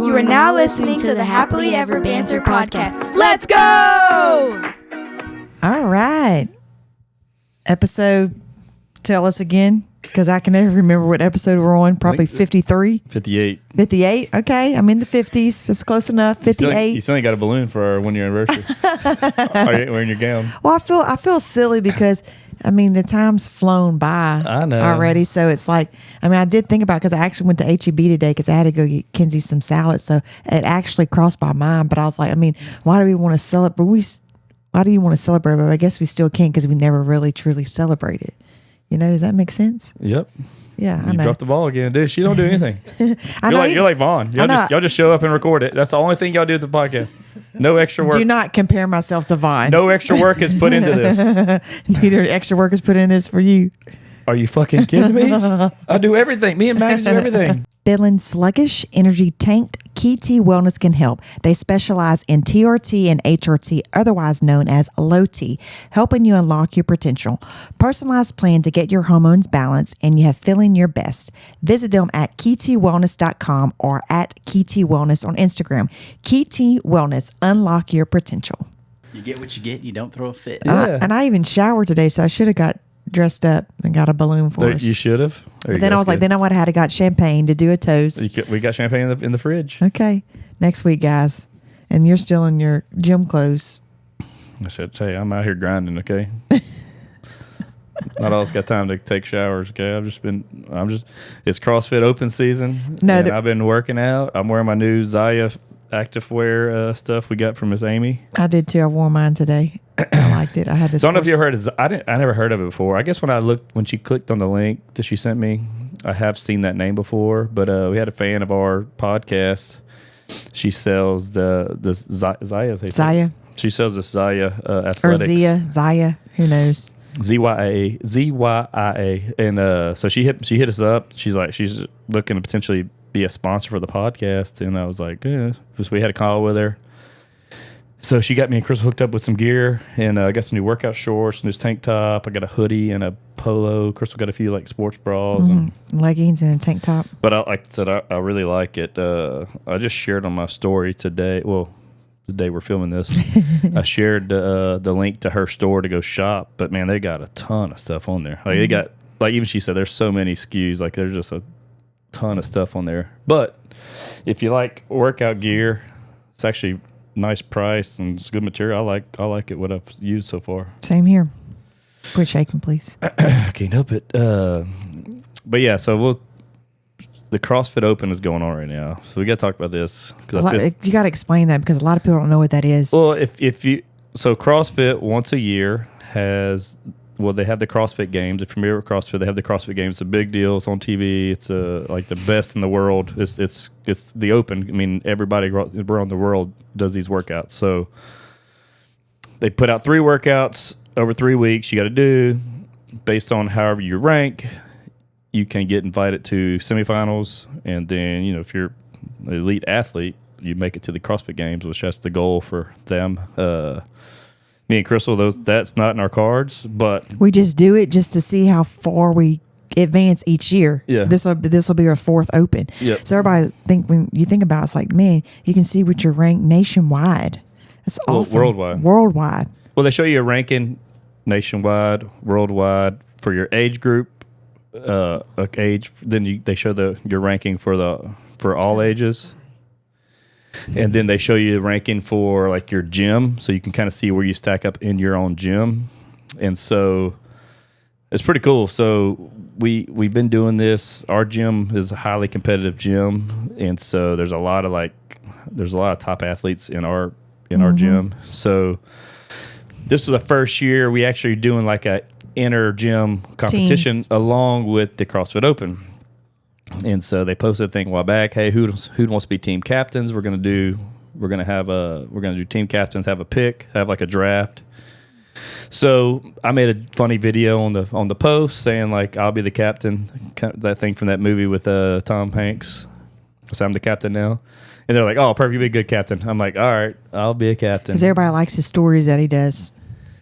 You are now listening to the Happily Ever Banter podcast. Let's go! All right. Episode, tell us again, because I can never remember what episode we're on. Probably 53? 58. 58? Okay, I'm in the 50s. That's close enough. 58. You still ain't got a balloon for our 1 year anniversary. Are you wearing your gown? Well, I feel silly because, I mean, the time's flown by I know. already. So it's like, I mean, I did think about it because I actually went to HEB today because I had to go get Kenzie some salad. So it actually crossed my mind. But I was like, I mean, why do we want to celebrate? Why do you want to celebrate? But I guess we still can because we never really truly celebrated. You know, does that make sense? Yep. Yeah, I You know. dropped the ball again, dude. She don't do anything. I know you're like Vaughn. Y'all just show up and record it. That's the only thing y'all do with the podcast. No extra work. Do not compare myself to Vaughn. No extra work is put into this. Neither extra work is put in this for you. Are you fucking kidding me? I do everything. Me and Max do everything. Feeling sluggish, energy tanked? Kiki Wellness can help. They specialize in TRT and HRT, otherwise known as low T, helping you unlock your potential. Personalized plan to get your hormones balanced and you have feeling your best. Visit them at KitiWellness.com or at Kiti Wellness on Instagram. Kiti Wellness, unlock your potential. You get what you get. You don't throw a fit. Yeah. And I even showered today, so I should have got dressed up and got a balloon for us. You should have. But then I was like, then I would have had to got champagne to do a toast. We got champagne in the fridge. Okay. Next week, guys. And you're still in your gym clothes. I said, hey, I'm out here grinding, okay? Not always got time to take showers, okay? It's CrossFit Open season. No, and I've been working out. I'm wearing my new Zaya activewear stuff we got from Miss Amy. I did too. I wore mine today. I liked it. I had this. So I don't know if you ever heard of I never heard of it before. I guess when she clicked on the link that she sent me, I have seen that name before. But we had a fan of our podcast. She sells the Zaya. Zaya. She sells the Zaya athletics. Or Zaya. Who knows? ZYIA. And so she hit us up. She's like, she's looking to potentially be a sponsor for the podcast. And I was like, yeah. So we had a call with her. So she got me and Chris hooked up with some gear, and I got some new workout shorts, and this tank top. I got a hoodie and a polo. Crystal got a few like sports bras and leggings and a tank top. But like I said, I really like it. I just shared on my story today. Well, the day we're filming this, I shared the link to her store to go shop. But man, they got a ton of stuff on there. Like they got, like even she said, there's so many SKUs. Like there's just a ton of stuff on there. But if you like workout gear, it's actually nice price and it's good material. I like it. What I've used so far. Same here. Quit shaking, please. I can't help it. But yeah, so the CrossFit Open is going on right now, so we got to talk about this. You got to explain that because a lot of people don't know what that is. Well, so CrossFit once a year they have the CrossFit Games. If you're familiar with CrossFit, they have the CrossFit Games. It's a big deal. It's on TV. It's like the best in the world. It's the Open. I mean, everybody around the world does these workouts. So they put out 3 workouts over 3 weeks. You got to do based on however you rank. You can get invited to semifinals, and then if you're an elite athlete, you make it to the CrossFit Games, which that's the goal for them. Me and Crystal, that's not in our cards, but we just do it just to see how far we advance each year. Yeah. So this will be our 4th Open. Yep. So everybody when you think about it, it's like, man, you can see what you're ranked nationwide. That's awesome. Worldwide. Well, they show you a ranking nationwide, worldwide for your age group, age. Then they show your ranking for all ages. And then they show you the ranking for like your gym, so you can kind of see where you stack up in your own gym. And so it's pretty cool. So we've been doing this. Our gym is a highly competitive gym, and so there's a lot of top athletes in our gym. So this was the first year we actually doing like a inter gym competition Teams. Along with the CrossFit Open. And so they posted a thing a while back. Hey, who wants to be team captains? We're gonna do team captains. Have a pick. Have like a draft. So I made a funny video on the post saying like I'll be the captain. That thing from that movie with Tom Hanks. So I'm the captain now. And they're like, oh, perfect, you'll be a good captain. I'm like, all right, I'll be a captain. Because everybody likes his stories that he does.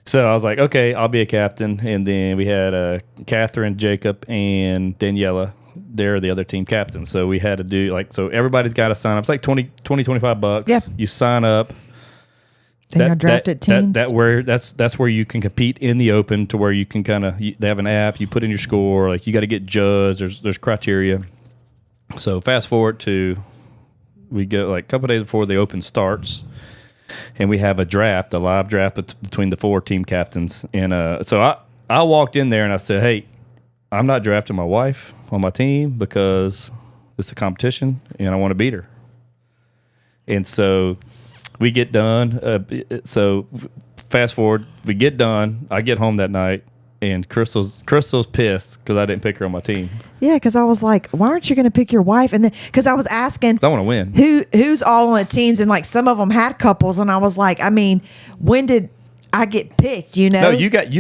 So I was like, okay, I'll be a captain. And then we had Catherine, Jacob, and Daniela they're the other team captain. So we had to do so everybody's got to sign up. It's like $25. Yeah. You sign up. Then you're drafted teams. That's where you can compete in the open to where you can they have an app, you put in your score, like you got to get judged. There's criteria. So fast forward to we go like a couple of days before the open starts. And we have a live draft between the 4 team captains. And so I walked in there and I said, hey, I'm not drafting my wife on my team because it's a competition and I want to beat her. And so we get done. So fast forward, we get done. I get home that night. And Crystal's pissed because I didn't pick her on my team. Yeah, because I was like, why aren't you going to pick your wife? And then because I was asking, I want to win. Who's all on the teams, and like some of them had couples, and I was like, I mean, when did I get picked? No, you got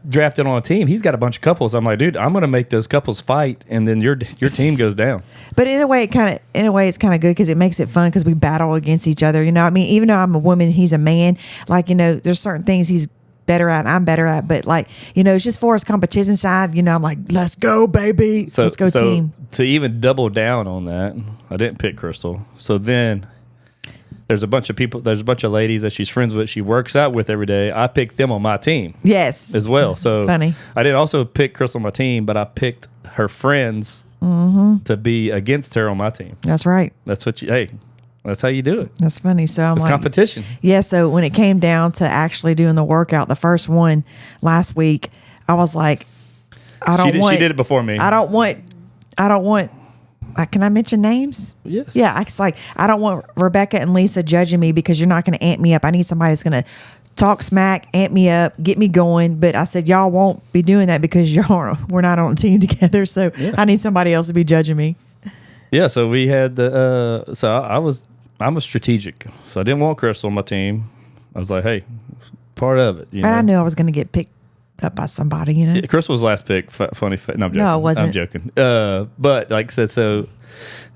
drafted on a team. He's got a bunch of couples. I'm like, dude, I'm going to make those couples fight, and then your team goes down. But in a way, it's kind of good because it makes it fun because we battle against each other. I mean, even though I'm a woman, he's a man. Like there's certain things he's better at, I'm better at, but it's just for his competition side. I'm like, let's go, baby. Let's go, team. To even double down on that, I didn't pick Crystal. So then there's a bunch of people, there's a bunch of ladies that she's friends with, she works out with every day. I picked them on my team. Yes. As well. So it's funny. I didn't also pick Crystal on my team, but I picked her friends to be against her on my team. That's right. That's how you do it. That's funny. So I'm it's like, competition. Yeah. So when it came down to actually doing the workout, the first one last week, I was like, She did it before me. I don't want. Can I mention names? Yes. Yeah. It's like I don't want Rebecca and Lisa judging me because you're not going to amp me up. I need somebody that's going to talk smack, amp me up, get me going. But I said y'all won't be doing that because we're not on a team together. So I need somebody else to be judging me. Yeah. So we had I'm a strategic, so I didn't want Crystal on my team. I was like, hey, part of it. But I knew I was going to get picked up by somebody, Yeah, Crystal was last pick. Funny. No, I'm joking. No, it wasn't. I'm joking. But like I said, so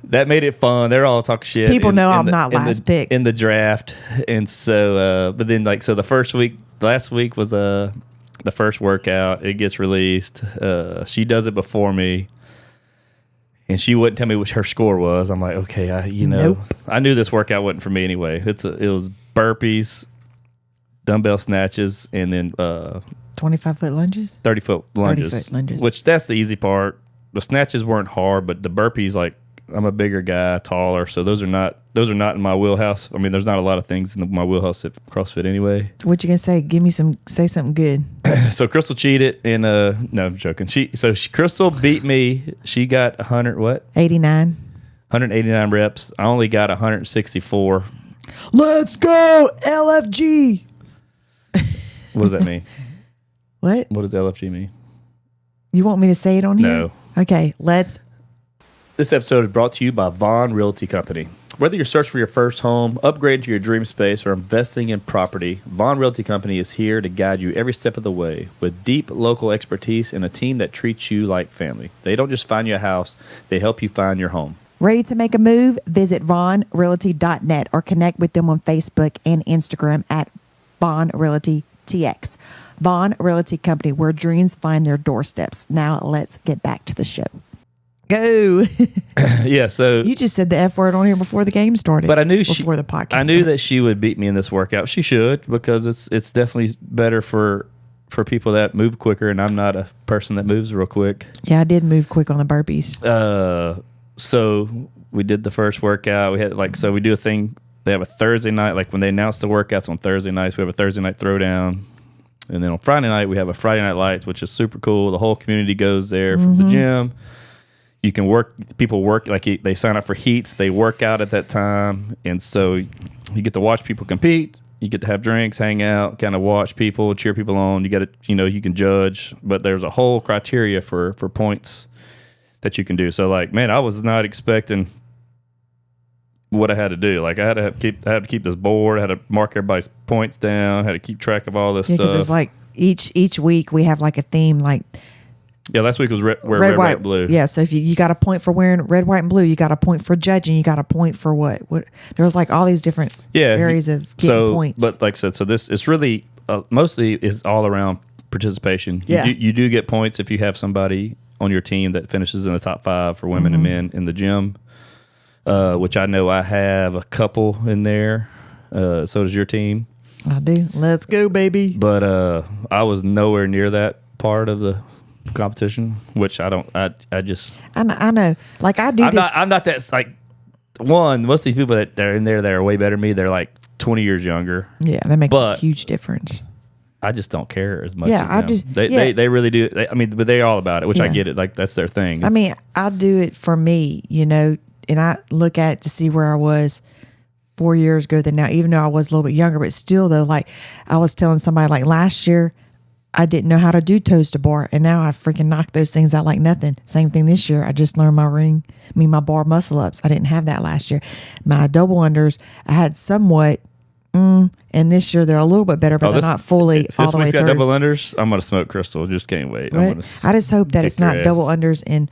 that made it fun. They're all talking shit. People know I'm not last pick in the draft. And so, but then last week was the first workout. It gets released. She does it before me. And she wouldn't tell me what her score was. I'm like, okay, Nope. I knew this workout wasn't for me anyway. It was burpees, dumbbell snatches, and then 25-foot lunges, 30-foot lunges. 30-foot lunges. Which that's the easy part. The snatches weren't hard, but the burpees, like I'm a bigger guy, taller, so those are not in my wheelhouse. I mean, there's not a lot of things in my wheelhouse at CrossFit anyway. So what you gonna say? Say something good. So Crystal cheated, and no, I'm joking. Crystal beat me. She got 189 reps. I only got 164. Let's go LFG. What does that mean? What does LFG mean? You want me to say it on here? No. Okay, let's. This episode is brought to you by Vaughn Realty Company. Whether you're searching for your first home, upgrading to your dream space, or investing in property, Vaughn Realty Company is here to guide you every step of the way with deep local expertise and a team that treats you like family. They don't just find you a house, they help you find your home. Ready to make a move? Visit VaughnRealty.net or connect with them on Facebook and Instagram at Vaughn Realty TX. Vaughn Realty Company, where dreams find their doorsteps. Now let's get back to the show. Go. Yeah, so you just said the F word on here before the game started. But I knew before the podcast. I knew that she would beat me in this workout. She should, because it's definitely better for people that move quicker, and I'm not a person that moves real quick. Yeah, I did move quick on the burpees. So we did the first workout. We had we do a thing. They have a Thursday night, like when they announce the workouts on Thursday nights, we have a Thursday night throwdown. And then on Friday night, we have a Friday Night Lights, which is super cool. The whole community goes there from the gym. You can people work, like they sign up for heats. They work out at that time. And so you get to watch people compete. You get to have drinks, hang out, kind of watch people, cheer people on. You got to, you can judge. But there's a whole criteria for points that you can do. So, I was not expecting what I had to do. I had to keep this board. I had to mark everybody's points down. I had to keep track of all this stuff. Because it's like each week we have like a theme. Yeah, last week was red, white, and blue. Yeah, so if you got a point for wearing red, white, and blue, you got a point for judging. You got a point for what? There's all these different areas of getting points. But like I said, so this it's really mostly is all around participation. Yeah. You do get points if you have somebody on your team that finishes in the top 5 for women and men in the gym, which I know I have a couple in there. So does your team. I do. Let's go, baby. But I was nowhere near that part of the competition, which I don't. I just. I know. Like I do. I'm not that like. One, most of these people that are in there that are way better than me, they're like 20 years younger. Yeah, that makes a huge difference. I just don't care as much. Yeah, as them. They really do. But they're all about it, which I get it. Like that's their thing. I mean, I do it for me, and I look at it to see where I was 4 years ago than now, even though I was a little bit younger, but still though, like I was telling somebody like last year, I didn't know how to do toes to bar, and now I freaking knock those things out like nothing. Same thing this year. I just learned my bar muscle ups. I didn't have that last year. My double unders, I had somewhat, and this year they're a little bit better, but they're not fully all the way through. This week's got through. double unders. I'm gonna smoke Crystal. Just can't wait. I just hope that it's not double unders and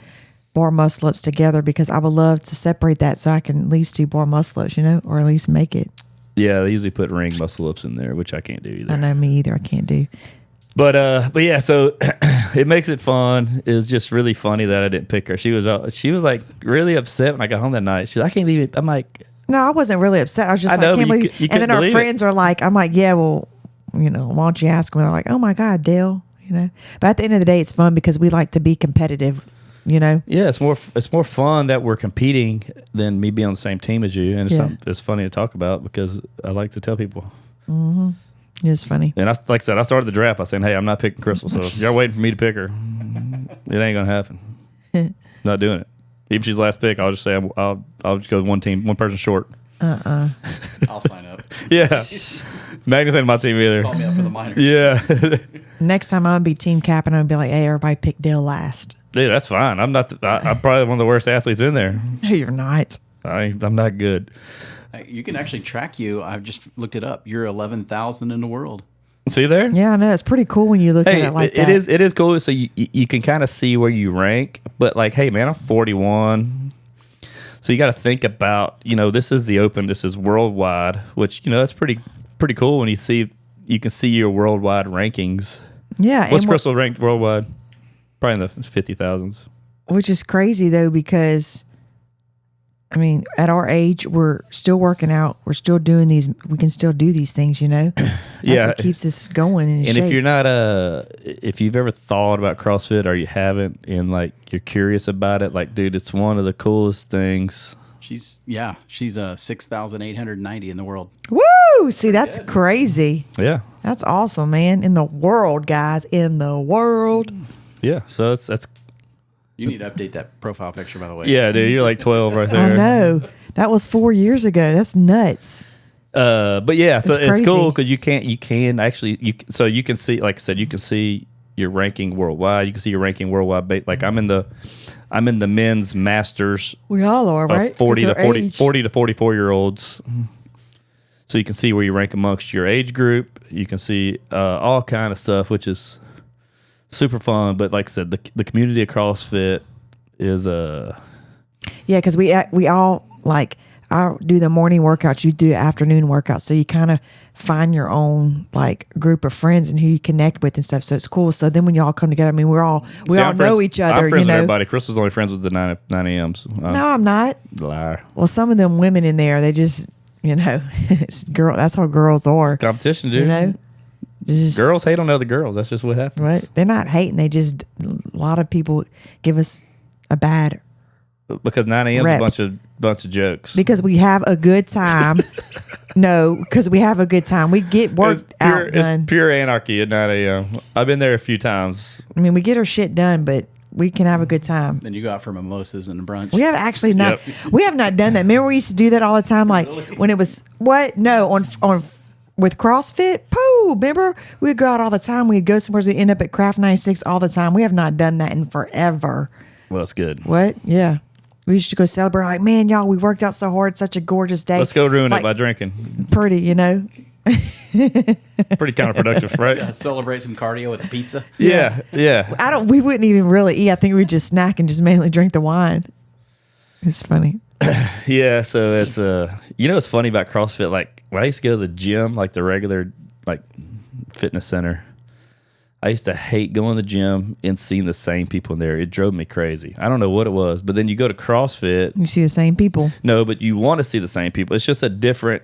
bar muscle ups together, because I would love to separate that so I can at least do bar muscle ups, or at least make it. Yeah, they usually put ring muscle ups in there, which I can't do either. I know, me either. I can't do. But yeah, so it makes it fun. It was just really funny that I didn't pick her. She was like really upset when I got home that night. She's like, I can't believe it. I'm like, no, I wasn't really upset. I was just like, I can't believe. And then our friends are like, I'm like, yeah, well, why don't you ask them? They're like, oh my God, Dale, But at the end of the day, it's fun because we like to be competitive. Yeah, it's more fun that we're competing than me being on the same team as you, and it's funny to talk about because I like to tell people. Mm-hmm. It's funny. And like I said, I started the draft by saying, "Hey, I'm not picking Crystal, so if y'all waiting for me to pick her, it ain't gonna happen. Not doing it. Even if she's last pick, I'll just say I'll just go with one person short. I'll sign up. Yeah, Magnus ain't my team either. Call me up for the minors. Yeah. Next time I'm gonna be team captain, I'm gonna be like, hey, everybody pick Dale last. Dude, that's fine. I'm not. I'm probably one of the worst athletes in there. No, you're not. I'm not good. You can actually track you. I've just looked it up. You're 11,000 in the world. See there? Yeah, I know. It's pretty cool when you look at it like that. It is cool. So you can kind of see where you rank. But like, hey, man, I'm 41. So you got to think about, this is the Open. This is worldwide, which, that's pretty cool when you can see your worldwide rankings. Yeah. What's Crystal ranked worldwide? Probably in the 50,000s. Which is crazy, though, because... I mean, at our age, we're still working out. We're still doing these. We can still do these things, That's what keeps us going. And if you're not if you've ever thought about CrossFit or you haven't, and like you're curious about it, like, dude, it's one of the coolest things. She's 6,890 in the world. Woo! See, that's crazy. Yeah, that's awesome, man. In the world, guys, in the world. Yeah, so that's. You need to update that profile picture, by the way. Yeah, dude, you're like 12 right there. I know. That was 4 years ago. That's nuts. But yeah, so it's cool because you can actually so you can see, like I said, you can see your ranking worldwide. You can see your ranking worldwide. Like I'm in the men's masters. We all are, right? 40 to 44 year olds. So you can see where you rank amongst your age group. You can see all kind of stuff, which is super fun. But like I said, the community of CrossFit is yeah, because we all like, I do the morning workouts, you do afternoon workouts, so you kind of find your own like group of friends and who you connect with and stuff. So it's cool. So then when you all come together, I mean, we all know each other. I'm friends with everybody. Crystal's only friends with the 9 a.m.s. No, I'm not. Liar. Well, some of them women in there, they just it's that's how girls are. Competition, dude. Girls hate on other girls. That's just what happens. Right? They're not hating. They just, a lot of people give us a bad because 9 a.m. is a bunch of jokes. Because we have a good time. No, because we have a good time. We get work out done. It's pure anarchy at 9 a.m. I've been there a few times. I mean, we get our shit done, but we can have a good time. Then you go out for mimosas and a brunch. We have actually not. Yep. We have not done that. Remember, we used to do that all the time. Like when it was what? No, on with CrossFit. Pooh. Remember, we'd go out all the time. We'd go somewhere. We'd end up at Craft 96 all the time. We have not done that in forever. Well, it's good. What? Yeah. We used to go celebrate. Like, man, y'all, we worked out so hard. Such a gorgeous day. Let's go ruin it by drinking. Pretty, Pretty counterproductive, right? Yeah, celebrate some cardio with a pizza. Yeah. We wouldn't even really eat. I think we'd just snack and just mainly drink the wine. It's funny. Yeah, so it's what's funny about CrossFit, like when I used to go to the gym, like the regular like fitness center, I used to hate going to the gym and seeing the same people in there. It drove me crazy. I don't know what it was, but then you go to CrossFit. You see the same people. No, but you want to see the same people. It's just a different,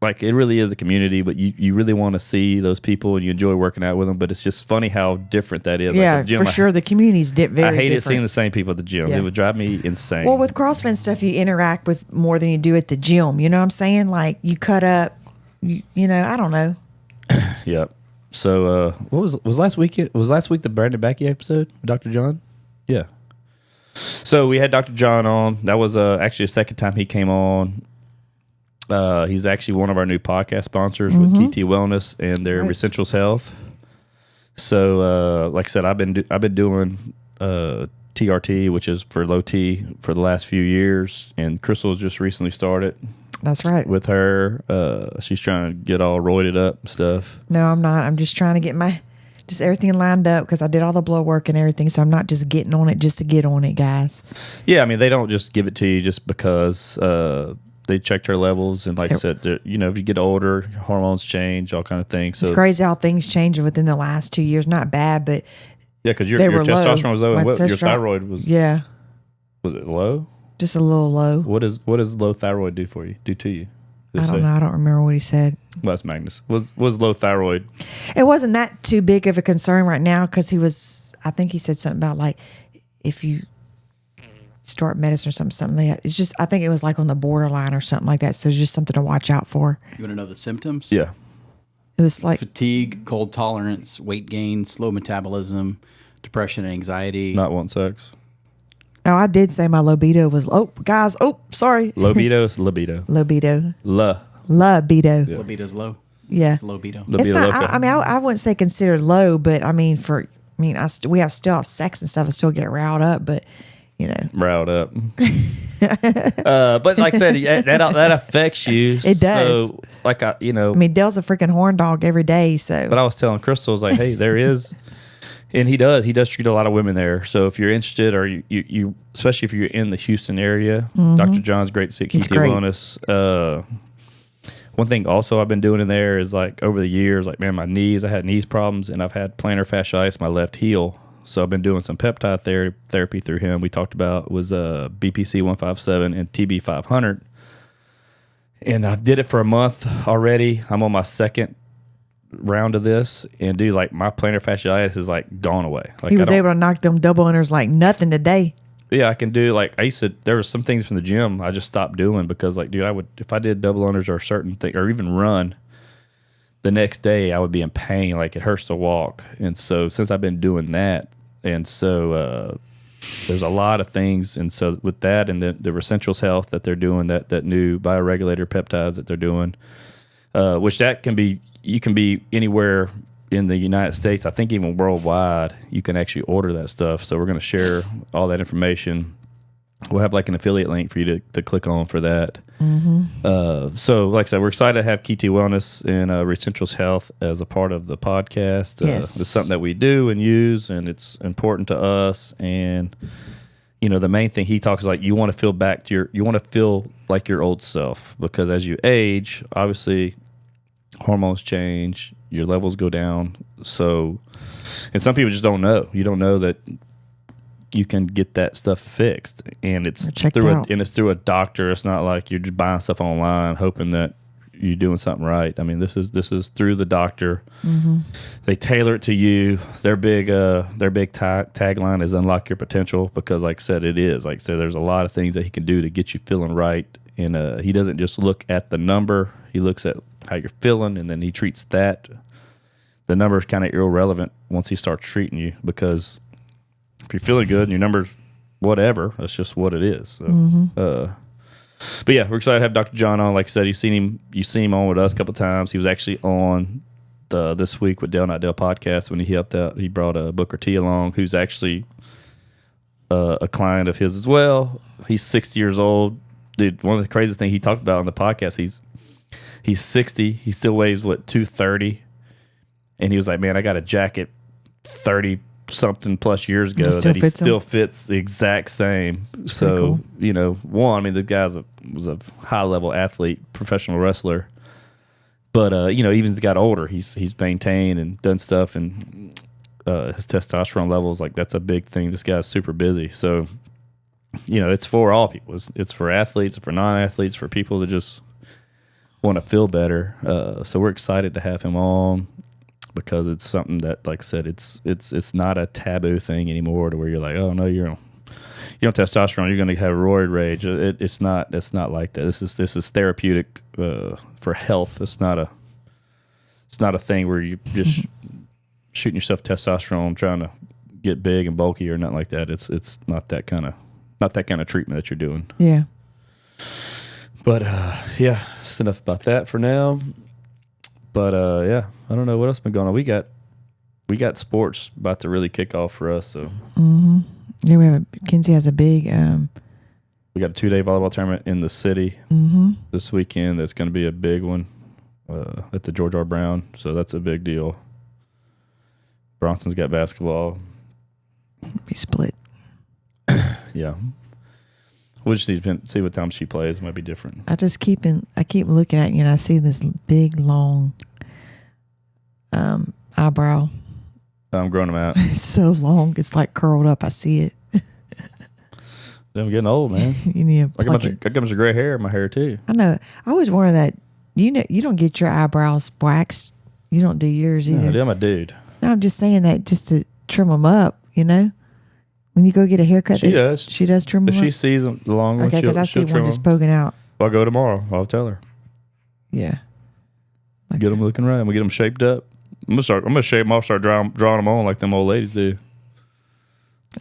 like it really is a community, but you really want to see those people and you enjoy working out with them. But it's just funny how different that is. Yeah, like the gym, for sure. The community's very different. I hated seeing the same people at the gym. Yeah. It would drive me insane. Well, with CrossFit and stuff, you interact with more than you do at the gym. You know what I'm saying? Like you cut up, you know, I don't know. Yep. So what was last week? Was last week the Brandon Backey episode with Dr. John? Yeah. So we had Dr. John on. That was actually the second time he came on. He's actually one of our new podcast sponsors with Kiki Wellness and their Essentials Health. So like I said, I've been doing TRT, which is for low T, for the last few years, and Crystal's just recently started. That's right. With her, she's trying to get all roided up and stuff. No, I'm not. I'm just trying to get just everything lined up because I did all the blood work and everything. So I'm not just getting on it just to get on it, guys. Yeah, I mean, they don't just give it to you just because they checked her levels. And like I said, you know, if you get older, hormones change, all kind of things. So it's crazy how things change within the last 2 years. Not bad, but yeah, because your low. testosterone was low and My your thyroid was. Yeah. Was it low? Just a little low. What does low thyroid do to you? I don't know. I don't remember what he said. Well, that's Magnus. Was low thyroid? It wasn't that too big of a concern right now because I think he said something about like if you start medicine or something like that. It's just, I think it was like on the borderline or something like that. So it's just something to watch out for. You want to know the symptoms? Yeah. It was like fatigue, cold tolerance, weight gain, slow metabolism, depression and anxiety. Not want sex. Oh, I did say my libido was, sorry. Libido is libido. Libido. Libido. Yeah. Libido's low. Yeah. It's libido. It's not, I mean, I wouldn't say considered low, but I mean, we still have sex and stuff and still get riled up, but you know. Riled up. But like I said, that affects you. It does. So, like, I mean, Dale's a freaking horn dog every day, so. But I was telling Crystal, I was like, hey, there is. And he does treat a lot of women there. So if you're interested, or you especially if you're in the Houston area, Dr. John's great to see at Kiki Wellness. One thing also I've been doing in there is like over the years, like man, my knees, I had knees problems, and I've had plantar fasciitis in my left heel. So I've been doing some peptide therapy through him. We talked about was BPC 157 and TB 500, and I did it for a month already. I'm on my second round of this, and dude, like my plantar fasciitis is like gone away. Like he was able to knock them double unders like nothing today. Yeah, I can do like there were some things from the gym I just stopped doing because like dude, if I did double unders or certain thing or even run the next day, I would be in pain. Like it hurts to walk. And so since I've been doing that, and so there's a lot of things, and so with that and the Essentials Health that they're doing, that new bioregulator peptides that they're doing, which you can be anywhere in the United States. I think even worldwide, you can actually order that stuff. So we're going to share all that information. We'll have like an affiliate link for you to click on for that. So like I said, we're excited to have Kiki Wellness and Essentials Health as a part of the podcast. Yes. It's something that we do and use, and it's important to us. And the main thing he talks like you want to feel like your old self, because as you age, obviously hormones change, your levels go down. So, and some people just don't know. You don't know that you can get that stuff fixed, and it's through a doctor. It's not like you're just buying stuff online hoping that you're doing something right. I mean, this is through the doctor. They tailor it to you. Their big tagline is unlock your potential, because like I said, it is. Like I said, there's a lot of things that he can do to get you feeling right. And he doesn't just look at the number. He looks at how you're feeling, and then he treats that. The number is kind of irrelevant once he starts treating you, because if you're feeling good and your number's whatever, that's just what it is. So, but yeah, we're excited to have Dr. John on. Like I said, you've seen him on with us a couple of times. He was actually on this week with Dale Not Dale podcast when he helped out. He brought Booker T along, who's actually a client of his as well. He's 60 years old. Dude, one of the craziest things he talked about on the podcast, he's 60. He still weighs, 230. And he was like, man, I got a jacket 30-something plus years ago that he still fits the exact same. That's so, cool. One, I mean, the guy was a high-level athlete, professional wrestler. But even as he got older, he's maintained and done stuff, and his testosterone levels, like, that's a big thing. This guy's super busy, so it's for all people. It's for athletes, for non-athletes, for people that just want to feel better. So we're excited to have him on because it's something that, like I said, it's not a taboo thing anymore to where you're like, oh no, you don't testosterone, you're going to have roid rage. It's not like that. This is therapeutic for health. It's not a thing where you just shooting yourself testosterone trying to get big and bulky or nothing like that. It's not that kind of treatment that you're doing. Yeah. But yeah, that's enough about that for now. But yeah, I don't know what else been going on. We got sports about to really kick off for us. So yeah, Kinsey has a big. We got a 2-day volleyball tournament in the city this weekend. That's going to be a big one at the George R. Brown. So that's a big deal. Bronson's got basketball. Be split. Yeah. We'll just need to see what time she plays. It might be different. I keep looking at you and I see this big, long eyebrow. I'm growing them out. It's so long. It's like curled up. I see it. I'm getting old, man. You need to I got a bunch of gray hair in my hair, too. I know. I always wonder that. You don't get your eyebrows waxed. You don't do yours either. No, I'm a dude. No, I'm just saying that just to trim them up, When you go get a haircut, she does. She does trim them If up? she sees them the long one, okay, because I see one just poking out. I'll go tomorrow. I'll tell her. Yeah. Okay. Get them looking right. We get them shaped up. I'm gonna shape them off. Start drawing them on like them old ladies do.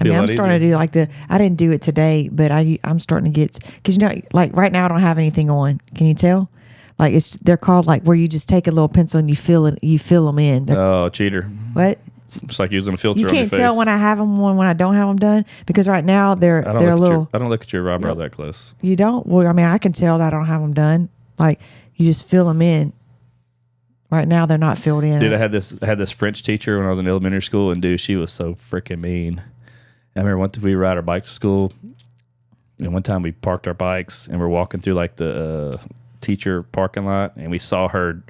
I mean, I'm starting to do like I didn't do it today, but I'm starting to get, because like right now I don't have anything on. Can you tell? Like they're called like where you just take a little pencil and you fill them in. Oh, cheater! What? It's like using a filter. You on your can't face. tell when I have them on when I don't have them done, because right now they're a little. I don't look at your eyebrows that close. You don't? Well, I mean, I can tell that I don't have them done. Like you just fill them in. Right now they're not filled in. Dude, I had this French teacher when I was in elementary school, and dude, she was so freaking mean. I remember we ride our bikes to school, and one time we parked our bikes and we're walking through like the teacher parking lot, and we saw her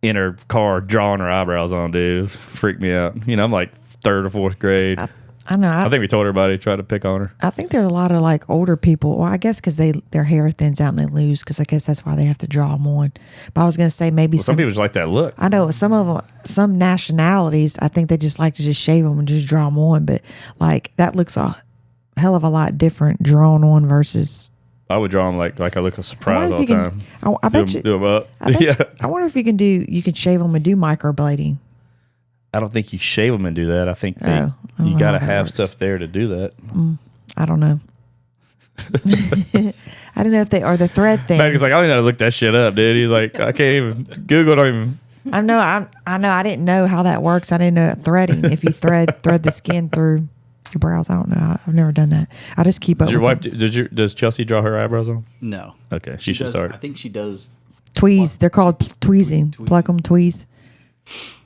in her car drawing her eyebrows on, dude. Freaked me out. I'm like 3rd or 4th grade. I know. I think we told everybody, tried to pick on her. I think there are a lot of like older people. Well, I guess because their hair thins out and they lose, because I guess that's why they have to draw them on. But I was going to say maybe some people just like that look. I know some nationalities, I think they just like to just shave them and just draw them on. But like that looks a hell of a lot different drawn on versus. I would draw them like I look a surprise all the time. I bet you. Do them up. I wonder if you can shave them and do microblading. I don't think you shave them and do that. I think you got to have stuff there to do that. I don't know. I don't know if they are the thread things. He's like, I don't know how to look that shit up, dude. He's like, I can't even Google. Don't even. I know. I didn't know how that works. I didn't know threading. If you thread the skin through your brows, I don't know. I've never done that. I just keep up. Does your wife? Does Chelsea draw her eyebrows on? No. Okay, she should start. I think she does. Tweeze. They're called tweezing. Pluck them, tweeze.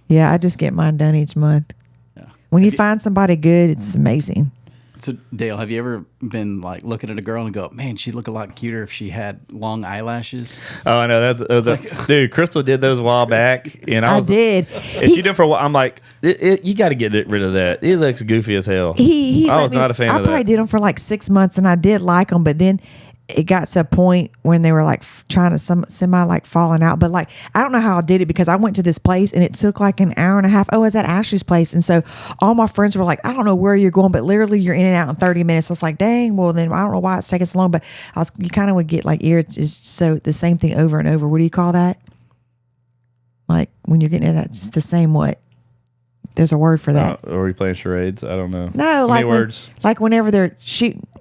Yeah, I just get mine done each month. Yeah. When you find somebody good, it's amazing. So Dale, have you ever been like looking at a girl and go, man, she'd look a lot cuter if she had long eyelashes? Oh, I know. Dude, Crystal did those a while back, and I did. And she did for a while. I'm like, you got to get rid of that. It looks goofy as hell. I was not a fan of that. I probably did them for like 6 months, and I did like them, but then it got to a point when they were like trying to semi like falling out. But like, I don't know how I did it, because I went to this place and it took like an hour and a half. Oh, it was at Ashley's place. And so all my friends were like, I don't know where you're going, but literally you're in and out in 30 minutes. I was like, dang, well then I don't know why it's taking so long, but you kind of would get like so the same thing over and over. What do you call that? Like when you're getting that, it's the same what? There's a word for that. Are we playing charades? I don't know. No, like words. Like whenever they're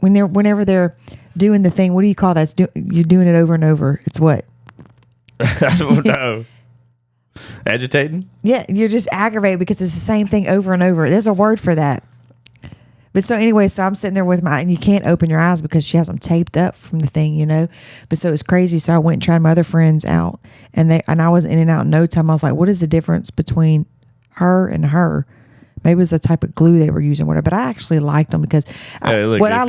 whenever they're doing the thing, what do you call that? You're doing it over and over. It's what? I don't know. Agitating? Yeah, you're just aggravated because it's the same thing over and over. There's a word for that. But so anyway, so I'm sitting there with and you can't open your eyes because she has them taped up from the thing, But so it's crazy. So I went and tried my other friends out, and I was in and out in no time. I was like, what is the difference between her and her? Maybe it was the type of glue they were using, whatever. But I actually liked them because what I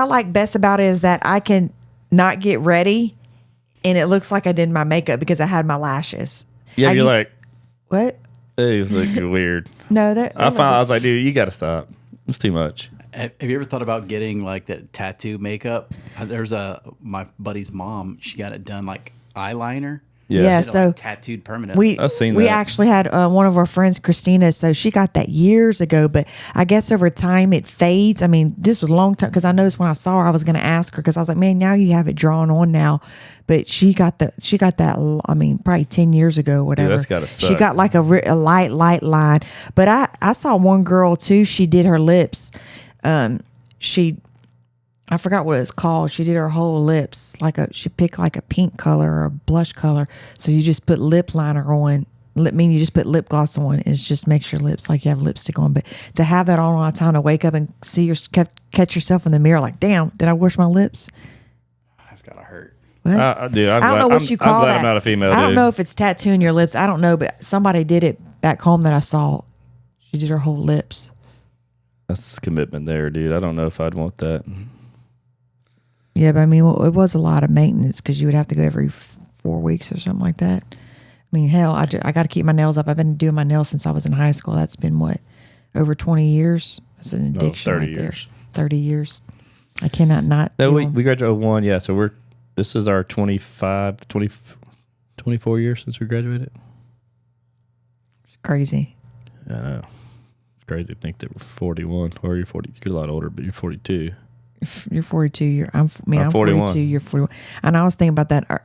like best about it is that I can not get ready and it looks like I did my makeup because I had my lashes. Yeah, you're used- like, what? hey, it's looking weird. No, I was like, dude, you got to stop. It's too much. Have you ever thought about getting like that tattoo makeup? There's my buddy's mom. She got it done like eyeliner. Yeah, She had it, so like, tattooed permanently. I've seen we that. actually had one of our friends, Christina. So she got that years ago, but I guess over time it fades. I mean, this was a long time because I noticed when I saw her, I was going to ask her because I was like, man, now you have it drawn on now. But she got that. I mean, probably 10 years ago, or whatever. that's gotta She suck. got like a light line. But I saw one girl too. She did her lips. I forgot what it's called. She did her whole lips she picked like a pink color or a blush color. So you just put lip liner on. You just put lip gloss on. It just makes your lips like you have lipstick on. But to have that on all the time, to wake up and see catch yourself in the mirror, like, damn, did I wash my lips? That's gotta hurt. What? Dude, I don't know what you call I'm glad that. I'm not a female. I don't dude. know if it's tattooing your lips. I don't know, but somebody did it back home that I saw. She did her whole lips. That's commitment there, dude. I don't know if I'd want that. Yeah, but I mean, it was a lot of maintenance because you would have to go every 4 weeks or something like that. I mean, hell, I got to keep my nails up. I've been doing my nails since I was in high school. That's been what, over 20 years? That's an addiction 30 right years. there. 30 years. I cannot not. No, do we 'em. graduated 01. Yeah, so this is our 24 years since we graduated. Crazy. I know. It's crazy to think that we're 41 or you're 40. You're a lot older, but you're 42. You're 42. I'm 41. 42. You're 41. And I was thinking about that.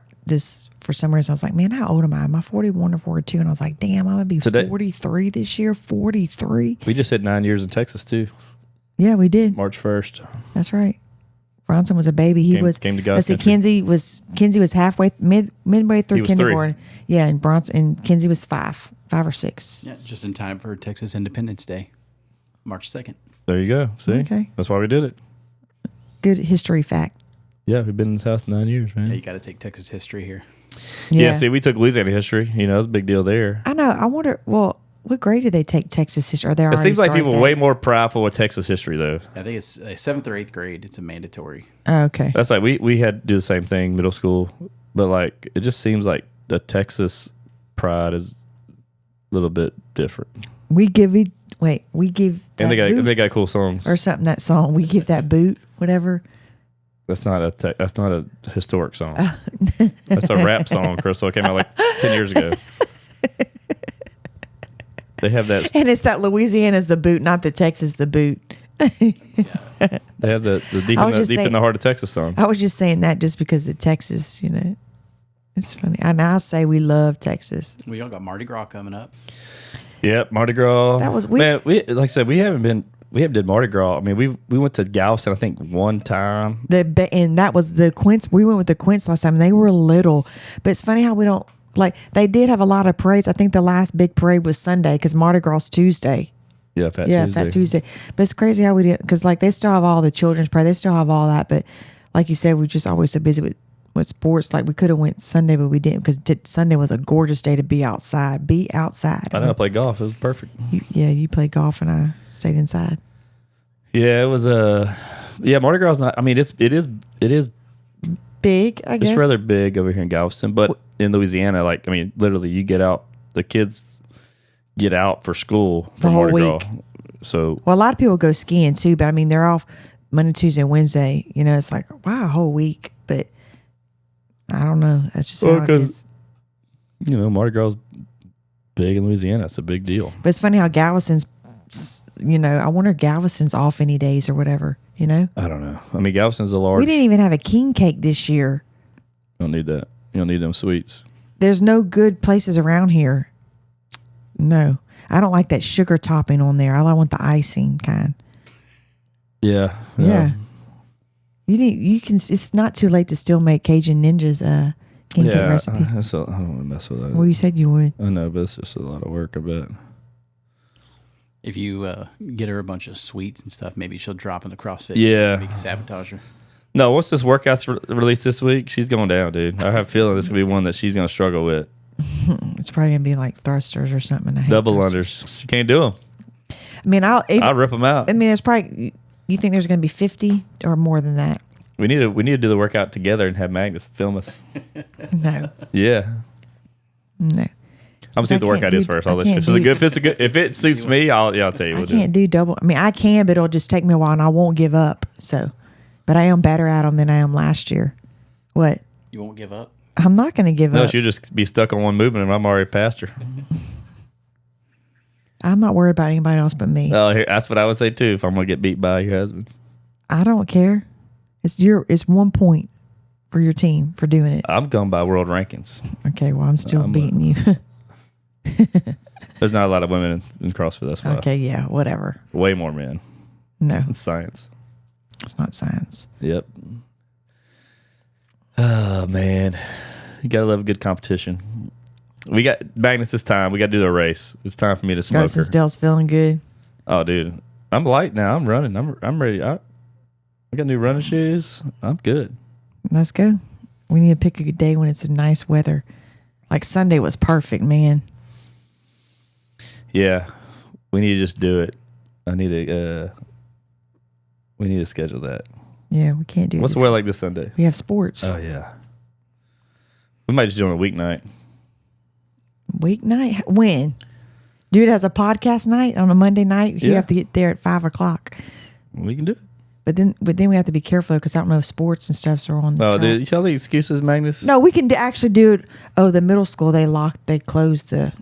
For some reason, I was like, man, how old am I? Am I 41 or 42? And I was like, damn, I'm going to be Today- 43 this year. 43. We just hit 9 years in Texas too. Yeah, we did. March 1st. That's right. Bronson was a baby. He Came to let's see, God's country. Kinsey was halfway, midway through He was kindergarten. Yeah, and Kinsey was 5 or 6. Yeah, just in time for Texas Independence Day, March 2nd. There you go. See? Okay. That's why we did it. Good history fact. Yeah, we've been in this house 9 years, man. Yeah, you got to take Texas history here. Yeah, see, we took Louisiana history. You know, that's a big deal there. I know. I wonder, what grade did they take Texas history? Are they It already seems like started people are that? way more prideful with Texas history, though. I think it's 7th or 8th grade. It's a mandatory. Oh, okay. That's like we had to do the same thing, middle school, but like it just seems like the Texas pride is a little bit different. We give that And boot they got cool songs. or something. That song, we give that boot, whatever. That's not a historic song. That's a rap song, Crystal. It came out like 10 years ago. They have that. And it's that Louisiana's the boot, not the Texas the boot. They have the deep in the heart of Texas song. I was just saying that just because of Texas, it's funny. And I say we love Texas. We all got Mardi Gras coming up. Yep, Mardi Gras. That was man. We like I said, we haven't did Mardi Gras. I mean, we went to Galveston, I think, one time. And that was the Quince. We went with the Quince last time. They were little, but it's funny how we don't like. They did have a lot of parades. I think the last big parade was Sunday because Mardi Gras Tuesday. Yeah, Fat Tuesday. But it's crazy how we didn't, because like they still have all the children's parade. They still have all that, but like you said, we're just always so busy with sports. Like we could have went Sunday, but we didn't because Sunday was a gorgeous day to be outside. I know. I played golf. It was perfect. You played golf and I stayed inside. Yeah, it was Mardi Gras is not. I mean, it is Big, I guess. It's rather big over here in Galveston, but in Louisiana, like I mean, literally, you get out. The kids get out for school for The whole Mardi Gras. week. So Well, a lot of people go skiing too, but I mean, they're off Monday, Tuesday, and Wednesday. It's like, wow, a whole week. But I don't know. That's just how it is. Mardi Gras is big in Louisiana. It's a big deal. But it's funny how Galveston's, I wonder if Galveston's off any days or whatever, I don't know. I mean, Galveston's a large. We didn't even have a king cake this year. You don't need that. You don't need them sweets. There's no good places around here. No. I don't like that sugar topping on there. I want the icing kind. Yeah. Yeah. You can. It's not too late to still make Cajun Ninja's king cake recipe. I don't want to mess with that. Well, you said you would. I know, but it's just a lot of work, I bet. If you get her a bunch of sweets and stuff, maybe she'll drop in the CrossFit. Yeah. Maybe sabotage her. No, once this workout's released this week, she's going down, dude. I have a feeling this is going to be one that she's going to struggle with. It's probably going to be like thrusters or something. I hate Double thrusters. unders. She can't do them. I mean, I'll rip them out. there's probably, you think there's going to be 50 or more than that? We need to do the workout together and have Magnus film us. No. Yeah. No. I'm gonna see what the workout is first. I'll let you. If it suits me, I'll tell you. I can't do double. I mean, I can, but it'll just take me a while, and I won't give up. So, but I am better at them than I am last year. What? You won't give up? I'm not going to give No, up. she'll just be stuck on one movement, and I'm already past her. I'm not worried about anybody else but me. Oh, that's what I would say too. If I'm gonna get beat by your husband, I don't care. It's 1 point for your team for doing it. I'm going by world rankings. Okay, well, I'm still beating you. There's not a lot of women in CrossFit. That's why. Okay, yeah, whatever. Way more men. No, It's science. it's not science. Yep. Oh man, you gotta love a good competition. We got Magnus this time. We got to do the race. It's time for me to smoke her. Since Dell's feeling good. Oh, dude, I'm light now. I'm running. I'm ready. I got new running shoes. I'm good. Let's go. We need to pick a good day when it's a nice weather. Like Sunday was perfect, man. Yeah, we need to just do it. We need to schedule that. Yeah, we can't do it. What's the weather like this Sunday? We have sports. Oh yeah, we might just do it on a weeknight. Weeknight? When? Do it as a podcast night on a Monday night. You Yeah. have to get there at 5:00. We can do it. But then we have to be careful because I don't know if sports and stuff are on the Oh, track. dude, you tell the excuses, Magnus. No, we can actually do it. Oh, the middle school they closed the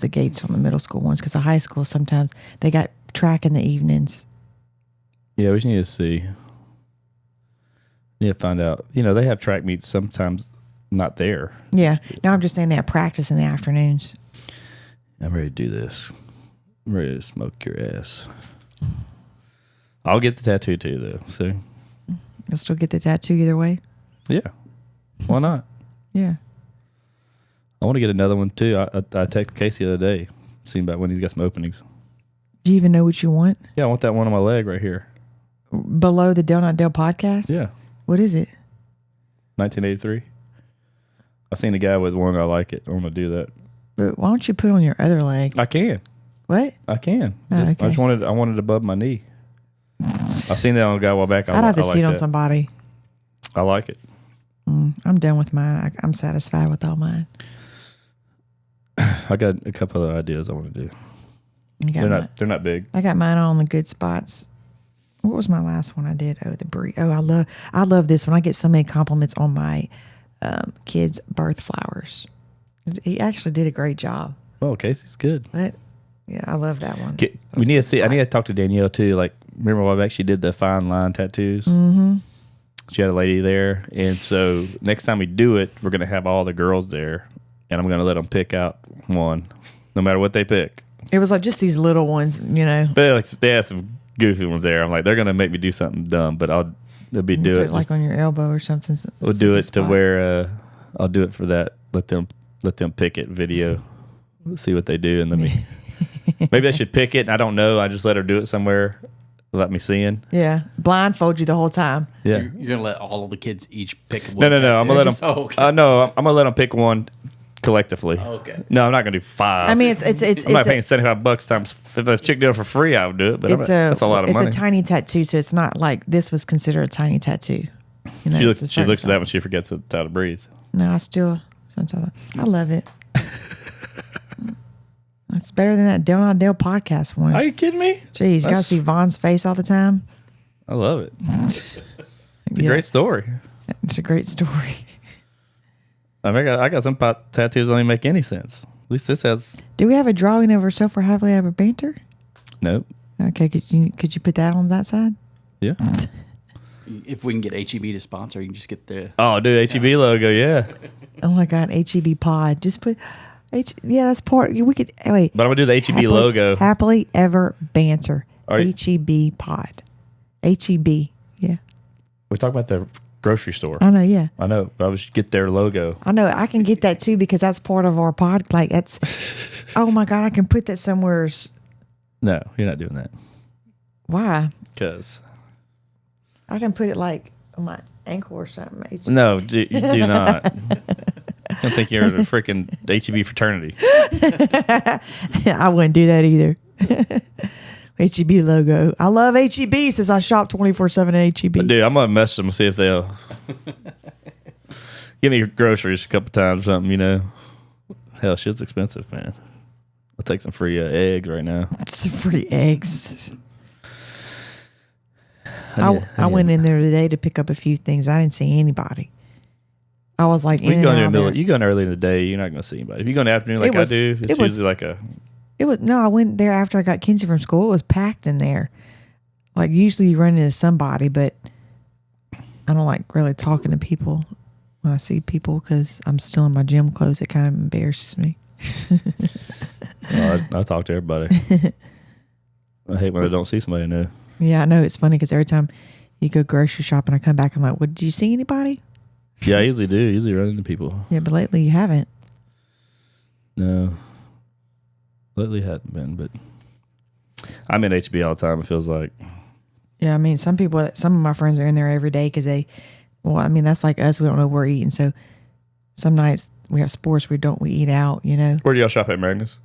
gates on the middle school ones because the high school sometimes they got track in the evenings. Yeah, we just need to see. Need to find out. You know, they have track meets sometimes not there. Yeah. No, I'm just saying they have practice in the afternoons. I'm ready to do this. I'm ready to smoke your ass. I'll get the tattoo too, though. So, You'll still get the tattoo either way. yeah. Why not? Yeah. I want to get another one too. I texted Casey the other day, seeing about when he's got some openings. Do you even know what you want? Yeah, I want that one on my leg right here. Below the Del Not Del podcast? Yeah. What is it? 1983. I seen a guy with one. I like it. I want to do that. But why don't you put it on your other leg? I can. What? I can. Oh, okay. I wanted it above my knee. I seen that on a guy a while back. I'd have to I see it on that. somebody. I like it. I'm done with mine. I'm satisfied with all mine. I got a couple other ideas I want to do. They're not big. I got mine on the good spots. What was my last one I did? Oh, the brie. Oh, I love this one. I get so many compliments on my kids' birth flowers. He actually did a great job. Oh, Casey's good. But yeah, I love that one. We need to see. I need to talk to Danielle too. Like, remember a while back she did the fine line tattoos. Mm-hmm. She had a lady there, and so next time we do it, we're gonna have all the girls there, and I'm gonna let them pick out one, no matter what they pick. It was like just these little ones, you know. But they had some goofy ones there. I'm like, they're gonna make me do something dumb, but I'll do Put it like on your elbow or something. We'll do it to where I'll do it for that. Let them pick it video. See what they do, and maybe I should pick it. And I don't know. I just let her do it somewhere without me seeing. Yeah, blindfold you the whole time. Yeah, So you're gonna let all of the kids each pick one. no. tattoo? I'm gonna let them. Oh, okay. No, I'm gonna let them pick one collectively. Okay. No, I'm not gonna do 5. I mean, it's I'm not paying $75 times. If a chick did it for free, I would do it. But that's a lot of money. It's a tiny tattoo, so it's not like this was considered a tiny tattoo. You know, She it's a looks certain at that size. when she forgets how to breathe. No, I love it. It's better than that Del Not Del podcast one. Are you kidding me? Jeez, you gotta see Vaughn's face all the time. I love it. It's a great story. It's a great story. I mean, I got some tattoos that don't even make any sense. At least this has. Do we have a drawing of herself for Happily Ever Banter? Nope. Okay, could you put that on that side? Yeah. If we can get HEB to sponsor, you can just get the. Oh, dude, HEB logo, yeah. Oh my God, HEB pod. Just put yeah, that's part. We could wait. But I'm gonna do the HEB logo. Happily Ever Banter. Are you- HEB pod. HEB. Yeah, We talk about the grocery store. I know. Yeah, I know, but I would get their logo. I know. I can get that too because that's part of our pod. Like that's. Oh my God, I can put that somewhere. No, you're not doing that. Why? Because I can put it like on my ankle or something. no, you do not. I don't think you're in a freaking HEB fraternity. I wouldn't do that either. HEB logo. I love HEB since I shop 24/7 at HEB. Dude, I'm gonna message them and see if they'll give me your groceries a couple times or something. You know, hell, shit's expensive, man. I'll take some free eggs right now. Some free eggs. I went in there today to pick up a few things. I didn't see anybody. I was like, you go in early in the day, you're not gonna see anybody. If you go in the afternoon like I do, it's usually like a. I went there after I got Kinsey from school. It was packed in there. Like usually you run into somebody, but I don't like really talking to people when I see people because I'm still in my gym clothes. It kind of embarrasses me. I talk to everybody. I hate when I don't see somebody I know. Yeah, I know. It's funny because every time you go grocery shopping, I come back and I'm like, did you see anybody? Yeah, I usually do. I usually run into people. Yeah, but lately you haven't. No. Lately hadn't been, but I'm in HB all the time, it feels like. Yeah, I mean, some of my friends are in there every day because that's like us. We don't know what we're eating. So some nights we have sports, we eat out, you know. Where do y'all shop at, Magnus?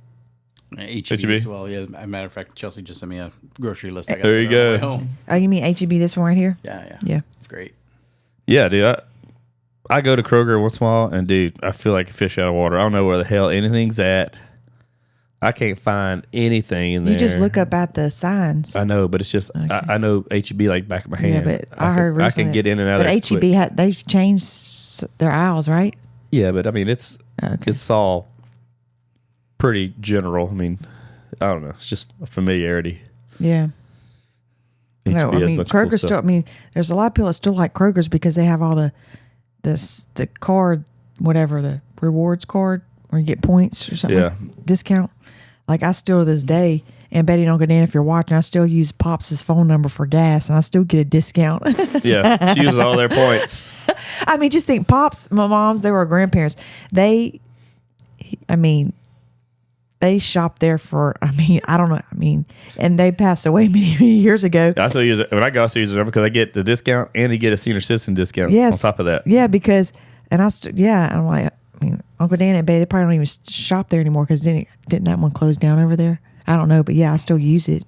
HEB as well, yeah. As a matter of fact, Chelsea just sent me a grocery list. I got there you go. Home. Oh, you mean HEB, this one right here? Yeah. It's great. Yeah, dude. I go to Kroger once in a while, and dude, I feel like a fish out of water. I don't know where the hell anything's at. I can't find anything in there. You just look up at the signs. I know, but it's just okay. I know HEB like back of my hand. Yeah, but I heard recently I can get in and out. But HEB they've changed their aisles, right? Yeah, but I mean it's all pretty general. I mean, I don't know. It's just a familiarity. Yeah. No, I mean Kroger's still. I mean, there's a lot of people that still like Kroger's because they have all the card, whatever, the rewards card where you get points or something. Yeah. Discount. Like I still to this day, and Betty don't get in if you're watching, I still use Pops' phone number for gas and I still get a discount. Yeah. She uses all their points. I mean, just think Pops, my moms, they were grandparents. They shopped there for, I don't know. And they passed away many years ago. I still use it. When I go, I still use it because I get the discount and you get a senior citizen discount on top of that. Yeah, because, I'm like, Uncle Dan and Betty, they probably don't even shop there anymore because didn't that one close down over there? I don't know, but yeah, I still use it.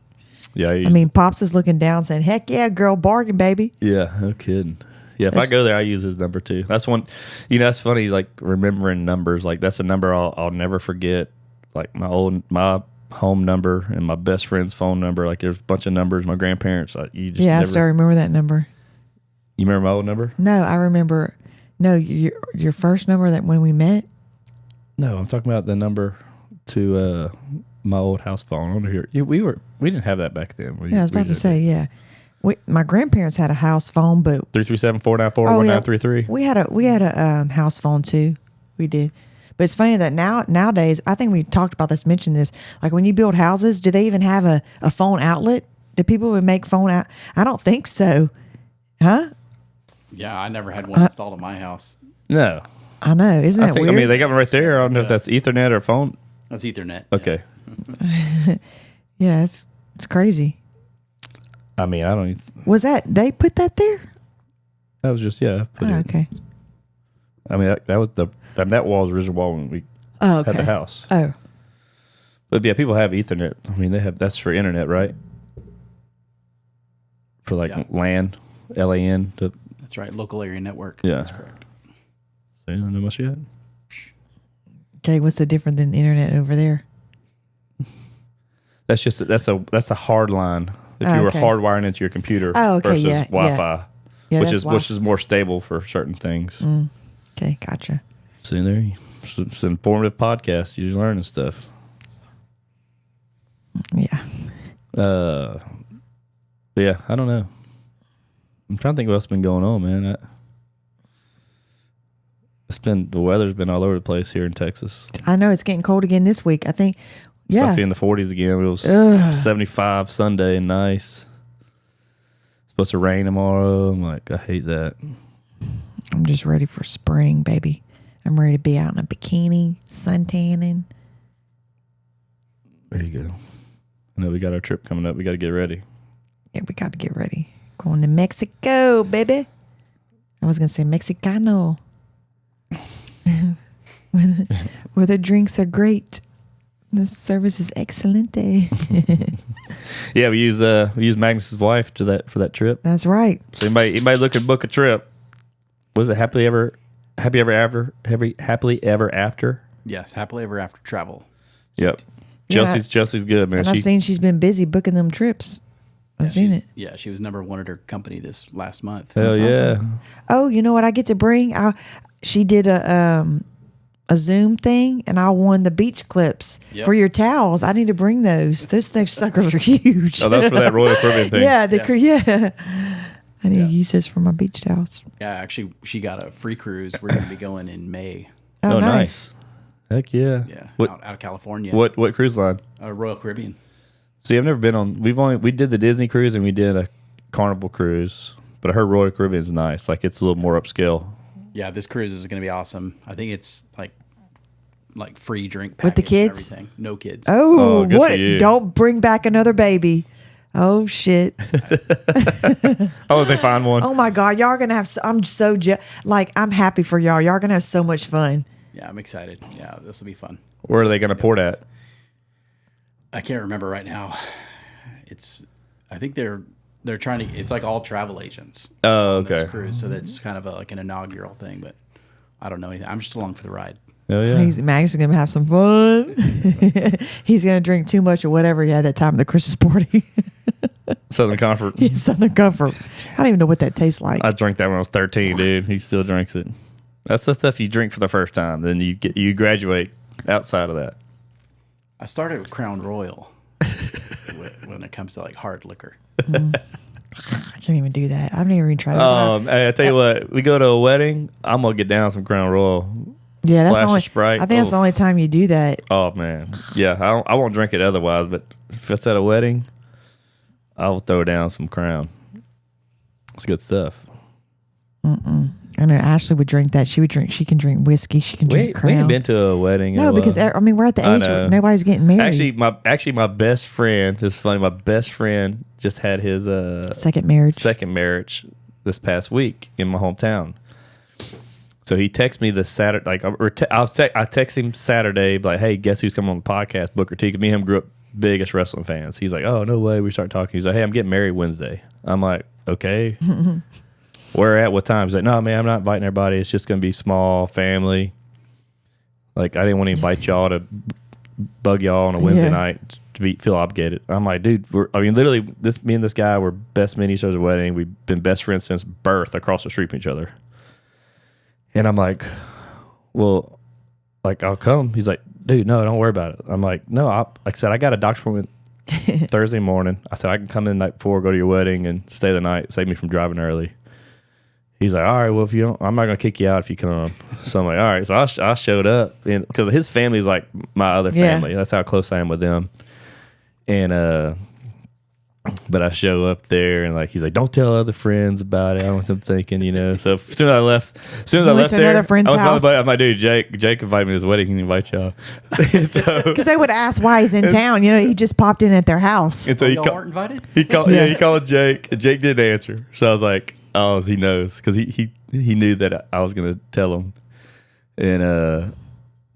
Yeah, Pops is looking down saying, heck yeah, girl, bargain, baby. Yeah, no kidding. Yeah, if I go there, I use his number too. That's one, that's funny, like remembering numbers. Like that's a number I'll never forget. Like my home number and my best friend's phone number. Like there's a bunch of numbers. My grandparents, I still remember that number. You remember my old number? No, I remember. No, your first number that when we met. No, I'm talking about the number to my old house phone. I wonder here. We didn't have that back then. I was about to say, yeah. My grandparents had a house phone, but 337-494-1933. We had a house phone too. We did. But it's funny that nowadays, I think we talked about this, mentioned this. Like when you build houses, do they even have a phone outlet? Do people even make phone out? I don't think so. Huh? Yeah, I never had one installed at my house. No. I know. Isn't that weird? I mean, they got one right there. I don't know if that's Ethernet or phone. That's Ethernet. Okay. Yeah, it's crazy. I mean, I don't even... Was they put that there? That was just, okay. I mean, that wall was the original wall when we had the house. Oh. But yeah, people have Ethernet. I mean, that's for internet, right? For LAN, LAN. That's right, local area network. Yeah. That's correct. So you don't know much yet? Okay, what's the difference than internet over there? That's a hard line. If you were hardwiring into your computer versus Wi-Fi, which is more stable for certain things. Okay, gotcha. See there, it's an informative podcast. You're learning stuff. Yeah. Yeah, I don't know. I'm trying to think what's been going on, man. The weather's been all over the place here in Texas. I know it's getting cold again this week. I think, it's supposed to be in the 40s again. It was 75 Sunday and nice. It's supposed to rain tomorrow. I'm like, I hate that. I'm just ready for spring, baby. I'm ready to be out in a bikini, suntanning. There you go. I know we got our trip coming up. We got to get ready. Yeah, we got to get ready. Going to Mexico, baby. I was going to say Mexicano. where the drinks are great. The service is excellent. Yeah, we use Magnus's wife for that trip. That's right. So anybody looking to book a trip? Was it happily ever after? Yes, happily ever after travel. Yep. Yeah. Chelsea's good, man. And I've seen she's been busy booking them trips. I've seen it. Yeah, she was number one at her company this last month. Hell yeah. Awesome. Oh, you know what I get to bring? She did a Zoom thing, and I won the beach clips for your towels. I need to bring those. Those suckers are huge. Oh, that's for that Royal Caribbean thing. Yeah, I need to use this for my beach towels. Yeah, actually, she got a free cruise. We're going to be going in May. Oh, nice. Heck yeah. Yeah, What, out of California. What cruise line? Royal Caribbean. See, I've never been on. We did the Disney cruise and we did a Carnival cruise, but I heard Royal Caribbean's nice. Like it's a little more upscale. Yeah, this cruise is going to be awesome. I think it's like free drink With the package and kids? everything. No kids. Oh, good what? for you. Don't bring back another baby. Oh, shit. Oh, if they find one. Oh, my God. Y'all are going to have, I'm so, I'm happy for y'all. Y'all are going to have so much fun. Yeah, I'm excited. Yeah, this will be fun. Where are they going to port at? I can't remember right now. I think they're trying to. It's like all travel agents. Oh, on this okay. cruise, so that's kind of like an inaugural thing. But I don't know anything. I'm just along for the ride. Oh yeah. Max is going to have some fun. He's going to drink too much or whatever he had that time at the Christmas party. Southern Comfort. Southern Comfort. I don't even know what that tastes like. I drank that when I was 13, dude. He still drinks it. That's the stuff you drink for the first time. Then you graduate outside of that. I started with Crown Royal when it comes to like hard liquor. I can't even do that. I've never even tried it. Hey, I tell you what, we go to a wedding, I'm gonna get down some Crown Royal. Yeah, that's Splash the only. of Sprite. I think that's the only time you do that. Oh man, yeah, I won't drink it otherwise. But if it's at a wedding, I'll throw down some Crown. It's good stuff. I know Ashley would drink that. She can drink whiskey. She can drink Crown. We ain't been to a wedding. No, because we're at the age where nobody's getting married. Actually, my best friend. It's funny. My best friend just had his second marriage this past week in my hometown. So he texted me this Saturday. Like I text him Saturday, like, "Hey, guess who's coming on the podcast?" Booker T. Because me and him grew up biggest wrestling fans. He's like, "Oh, no way." We start talking. He's like, "Hey, I'm getting married Wednesday." I'm like, "Okay." Where at? What time? He's like, "No, man, I'm not inviting everybody. It's just going to be small, family. Like, I didn't want to invite y'all to bug y'all on a Wednesday night to feel obligated." I'm like, "Dude, literally, me and this guy were best men at each other's wedding. We've been best friends since birth, across the street from each other." And I'm like, "Well, like, I'll come." He's like, "Dude, no, don't worry about it." I'm like, "No, like I said, I got a doctor's appointment Thursday morning. I said I can come in the night before, go to your wedding, and stay the night, save me from driving early." He's like, "All right, well, if you don't, I'm not gonna kick you out if you come." So I'm like, "All right." So I showed up, and because his family's like my other family, that's how close I am with them. And but I show up there, and like he's like, "Don't tell other friends about it." I don't want them thinking, So as soon as I left there, another friend's house. I'm like, "Dude, Jake invited me to his wedding. He can invite y'all." Because they would ask why he's in town. He just popped in at their house. And so Y'all weren't invited? He called Jake. And Jake didn't answer, so I was like, "Oh, he knows," because he knew that I was gonna tell him. And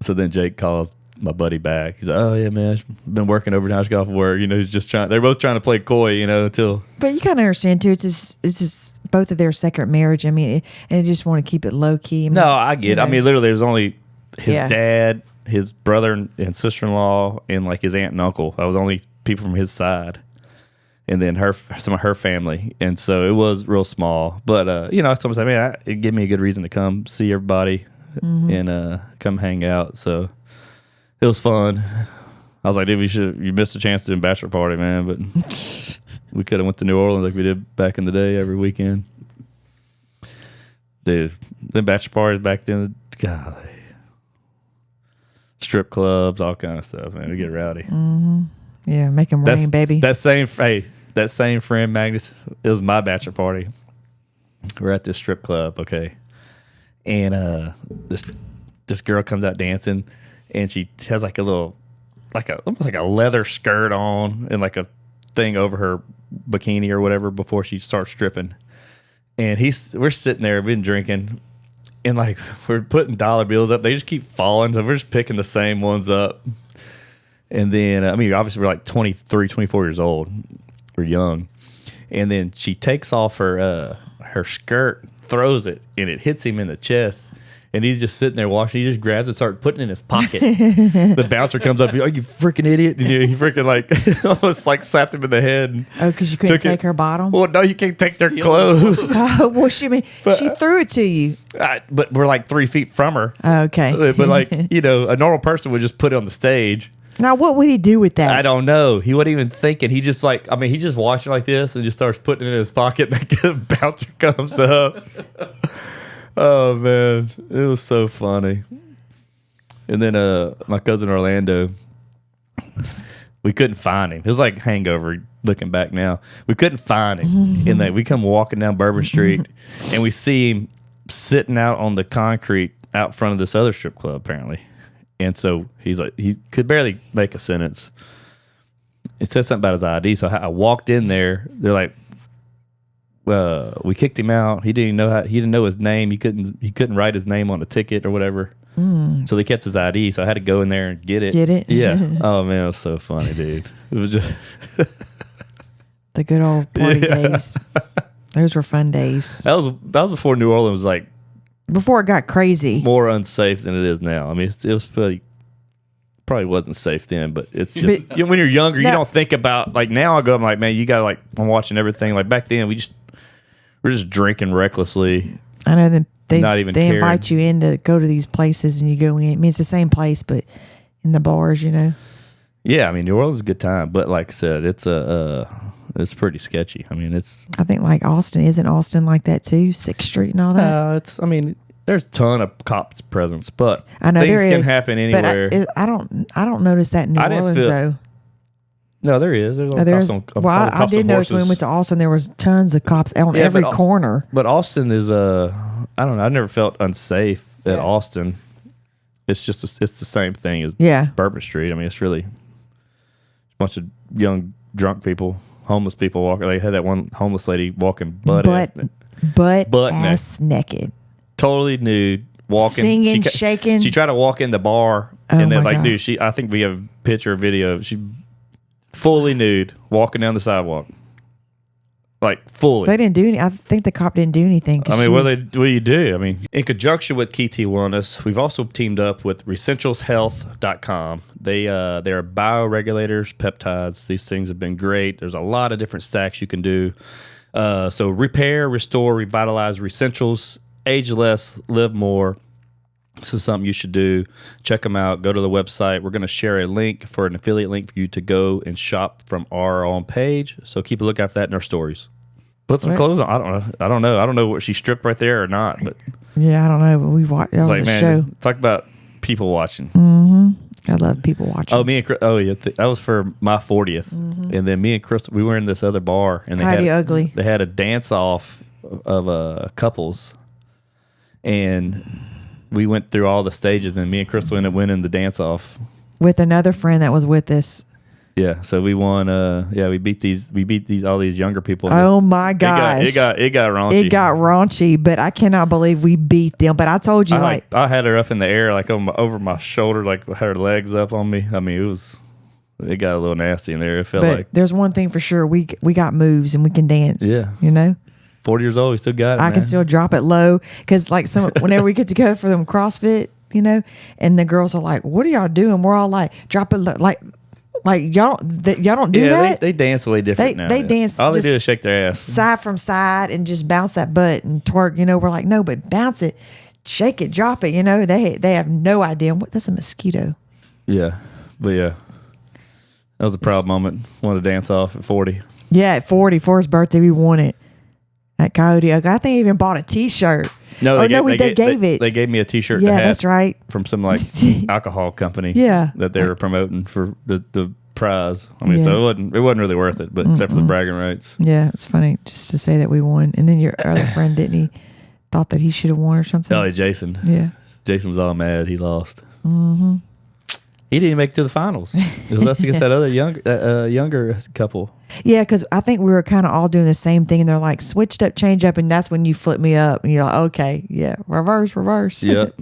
so then Jake calls my buddy back. He's like, "Oh yeah, man, I've been working overtime. I just got off work." He's just trying. They're both trying to play coy, until. But you kind of understand too. It's just both of their second marriage. I mean, and they just want to keep it low key. No, I get it. I mean, literally, there's only his Yeah. dad, his brother and sister-in-law, and like his aunt and uncle. That was only people from his side. And then some of her family, and so it was real small. But someone said, "Man, it gave me a good reason to come see everybody and come hang out." So it was fun. I was like, "Dude, you missed a chance to do a bachelor party, man." But we could have went to New Orleans like we did back in the day every weekend. Dude, the bachelor parties back then, golly, strip clubs, all kind of stuff, man. We get rowdy. Yeah, make them rain, baby. That same friend, Magnus, it was my bachelor party. We're at this strip club, okay, and this girl comes out dancing, and she has like a little, almost like a leather skirt on, and like a thing over her bikini or whatever before she starts stripping. And we're sitting there, been drinking, and like we're putting dollar bills up. They just keep falling, so we're just picking the same ones up. And then, I mean, obviously we're like 23, 24 years old. We're young. And then she takes off her skirt, throws it, and it hits him in the chest. And he's just sitting there watching. He just grabs it and starts putting it in his pocket. The bouncer comes up. Are you freaking idiot? And he freaking like almost like slapped him in the head. Oh, because you couldn't take her bottom? Well, no, you can't take their clothes. Well, she threw it to you. But we're like 3 feet from her. Okay. But like, a normal person would just put it on the stage. Now, what would he do with that? I don't know. He wasn't even thinking. He just he's just watching like this and just starts putting it in his pocket. And the bouncer comes up. Oh man, it was so funny. And then my cousin Orlando, we couldn't find him. It was like Hangover looking back now. We couldn't find him. And then we come walking down Bourbon Street and we see him sitting out on the concrete out front of this other strip club apparently. And so he's like, he could barely make a sentence. It said something about his ID. So I walked in there. They're like, we kicked him out. He didn't know his name. He couldn't write his name on a ticket or whatever. So they kept his ID. So I had to go in there and get it. Get it? Yeah. Oh man, it was so funny, dude. It was just the good old party days. Those were fun days. That was before New Orleans was like before it got crazy, more unsafe than it is now. I mean, it was probably wasn't safe then, but it's just when you're younger, you don't think about like now. I'm like, man, you gotta like I'm watching everything. Like back then, we're just drinking recklessly. I know that they caring. invite you in to go to these places and you go in. I mean, it's the same place, but in the bars, Yeah, I mean, New Orleans is a good time, but like I said, it's pretty sketchy. I mean, I think like Austin, isn't Austin like that too? 6th Street and all that. There's a ton of cops presence, but I know things there can is, happen anywhere. But I don't notice that in New Orleans though. No, there is. There's I did notice when we went to Austin, there was tons of cops on every corner. But Austin is I don't know. I never felt unsafe at Austin. It's just it's the same thing as Bourbon Street. I mean, it's really a bunch of young drunk people, homeless people walking. They had that one homeless lady walking butt ass naked, totally nude, walking, singing, shaking. She tried to walk in the bar, and then like, dude, I think we have a picture or video. She fully nude, walking down the sidewalk, like fully. They didn't do any. I think the cop didn't do anything. I mean, what do you do? I mean, in conjunction with Kiki Wellness, we've also teamed up with Essentialshealth.com. They're bioregulators, peptides. These things have been great. There's a lot of different stacks you can do. So repair, restore, revitalize, Essentials, age less, live more. This is something you should do. Check them out. Go to the website. We're going to share a link for an affiliate link for you to go and shop from our own page. So keep a look out for that in our stories. Put some clothes on. I don't know. I don't know what she stripped right there or not. But yeah, I don't know. But we watched. That was like, a man, show. Talk about people watching. I love people watching. Oh, me and Chris. Oh, yeah. That was for my 40th. And then me and Chris, we were in this other bar. And Ugly. They had a dance off of couples. And we went through all the stages, and me and Crystal ended up winning the dance off with another friend that was with us. Yeah, so we won. We beat all these younger people. Oh my gosh, it got raunchy. It got raunchy, but I cannot believe we beat them. But I told you, I had her up in the air, like over my shoulder, like had her legs up on me. I mean, it got a little nasty in there. It felt like. There's one thing for sure: we got moves and we can dance. Yeah, 40 years old, we still got it. I can still drop it low because, like, whenever we get together for them CrossFit, and the girls are like, "What are y'all doing?" We're all like, "Drop it low. like y'all don't do that." They dance way different now. They dance. All they do is shake their ass side from side and just bounce that butt and twerk. We're like, no, but bounce it, shake it, drop it. They have no idea. That's a mosquito. Yeah, but yeah, that was a proud moment. Wanted to dance off at 40. Yeah, at 40 for his birthday, we won it. At Coyote, I think he even bought a T-shirt. No, they gave it. They gave me a T-shirt. Yeah, that's right. From some like alcohol company. Yeah, that they were promoting for the prize. I mean, so it wasn't really worth it, but except for the bragging rights. Yeah, it's funny just to say that we won, and then your other friend didn't he thought that he should have won or something? Oh, Jason. Yeah, Jason was all mad he lost. Mm-hmm. He didn't even make it to the finals. It was us against that other younger couple. Yeah, because I think we were kind of all doing the same thing, and they're like, switched up, change up, and that's when you flip me up, and you're like, okay, yeah, reverse. Yep.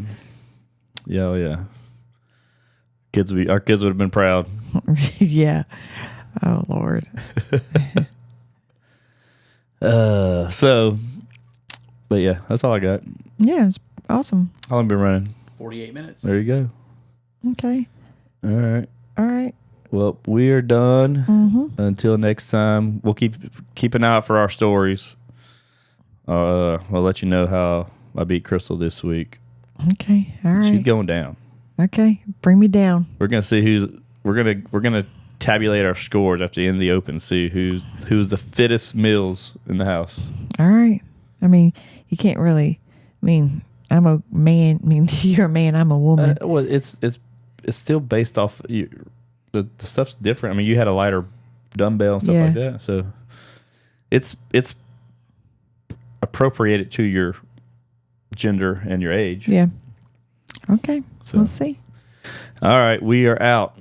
Yeah. Our kids would have been proud. Yeah. Oh, Lord. But yeah, that's all I got. Yeah, it's awesome. How long have you been running? 48 minutes. There you go. Okay. All right. All right. Well, we are done. Mm-hmm. Until next time, we'll keep an eye out for our stories. I'll let you know how I beat Crystal this week. Okay. All right. She's going down. Okay. Bring me down. We're gonna see we're gonna tabulate our scores after the end of the Open. See who's the fittest Mills in the house. All right. I mean, you can't really. I mean, I'm a man. I mean, you're a man. I'm a woman. Well, it's still based off the stuff's different. I mean, you had a lighter dumbbell and stuff like that, so it's appropriated to your gender and your age. Yeah. Okay. So. We'll see. All right, we are out.